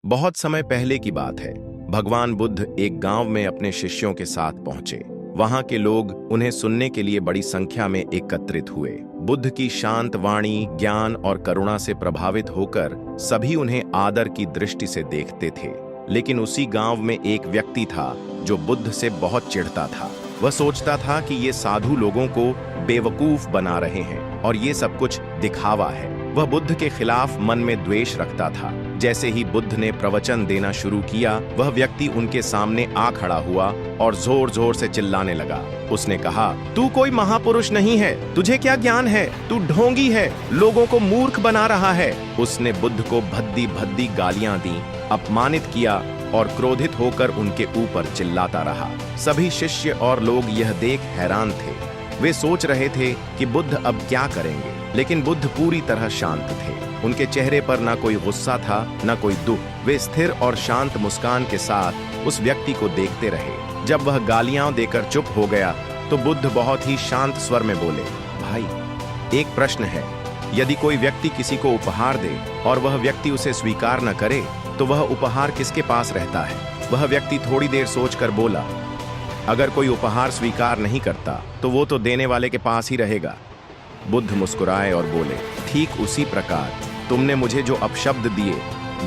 बहुत समय पहले की बात है। भगवान बुद्ध एक गांव में अपने शिष्यों के साथ पहुंचे। वहां के लोग उन्हें सुनने के लिए बड़ी संख्या में एकत्रित हुए। बुद्ध की शांत वाणी, ज्ञान और करुणा से प्रभावित होकर सभी उन्हें आदर की दृष्टि से देखते थे। लेकिन उसी गांव में एक व्यक्ति था जो बुद्ध से बहुत चिढ़ता था। वह सोचता था कि ये साधु लोगों को बेवकूफ बना रहे हैं और ये सब कुछ दिखावा है। वह बुद्ध के खिलाफ मन में द्वेष रखता था। जैसे ही बुद्ध ने प्रवचन देना शुरू किया, वह व्यक्ति उनके सामने आ खड़ा हुआ और जोर जोर से चिल्लाने लगा। उसने कहा, तू कोई महापुरुष नहीं है, तुझे क्या ज्ञान है, तू ढोंगी है, लोगों को मूर्ख बना रहा है। उसने बुद्ध को भद्दी भद्दी गालियां दी, अपमानित किया और क्रोधित होकर उनके ऊपर चिल्लाता रहा। सभी शिष्य और लोग यह देख हैरान थे। वे सोच रहे थे कि बुद्ध अब क्या करेंगे, लेकिन बुद्ध पूरी तरह शांत थे। उनके चेहरे पर ना कोई गुस्सा था, ना कोई दुख। वे स्थिर और शांत मुस्कान के साथ उस व्यक्ति को देखते रहे। जब वह गालियां देकर चुप हो गया तो बुद्ध बहुत ही शांत स्वर में बोले, भाई, एक प्रश्न है। यदि कोई व्यक्ति किसी को उपहार दे और वह व्यक्ति उसे स्वीकार न करे तो वह उपहार किसके पास रहता है? वह व्यक्ति थोड़ी देर सोचकर बोला, अगर कोई उपहार स्वीकार नहीं करता तो वो तो देने वाले के पास ही रहेगा। बुद्ध मुस्कुराए और बोले, ठीक उसी प्रकार तुमने मुझे जो अपशब्द दिए,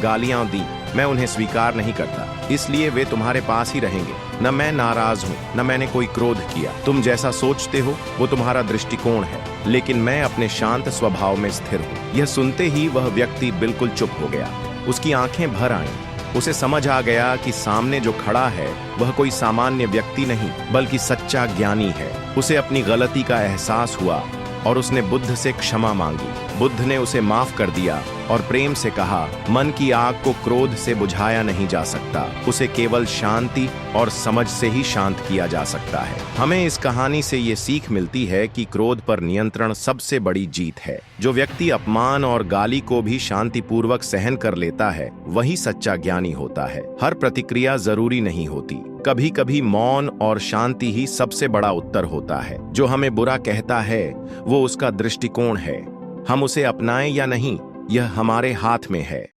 गालियां दी, मैं उन्हें स्वीकार नहीं करता, इसलिए वे तुम्हारे पास ही रहेंगे। न मैं नाराज हूँ, न मैंने कोई क्रोध किया। तुम जैसा सोचते हो वो तुम्हारा दृष्टिकोण है, लेकिन मैं अपने शांत स्वभाव में स्थिर हूँ। यह सुनते ही वह व्यक्ति बिल्कुल चुप हो गया। उसकी आंखें भर आईं। उसे समझ आ गया कि सामने जो खड़ा है वह कोई सामान्य व्यक्ति नहीं, बल्कि सच्चा ज्ञानी है। उसे अपनी गलती का एहसास हुआ और उसने बुद्ध से क्षमा मांगी। बुद्ध ने उसे माफ कर दिया और प्रेम से कहा, मन की आग को क्रोध से बुझाया नहीं जा सकता, उसे केवल शांति और समझ से ही शांत किया जा सकता है। हमें इस कहानी से ये सीख मिलती है कि क्रोध पर नियंत्रण सबसे बड़ी जीत है। जो व्यक्ति अपमान और गाली को भी शांतिपूर्वक सहन कर लेता है, वही सच्चा ज्ञानी होता है। हर प्रतिक्रिया जरूरी नहीं होती। कभी कभी मौन और शांति ही सबसे बड़ा उत्तर होता है। जो हमें बुरा कहता है वो उसका दृष्टिकोण है। हम उसे अपनाएं या नहीं, यह हमारे हाथ में है।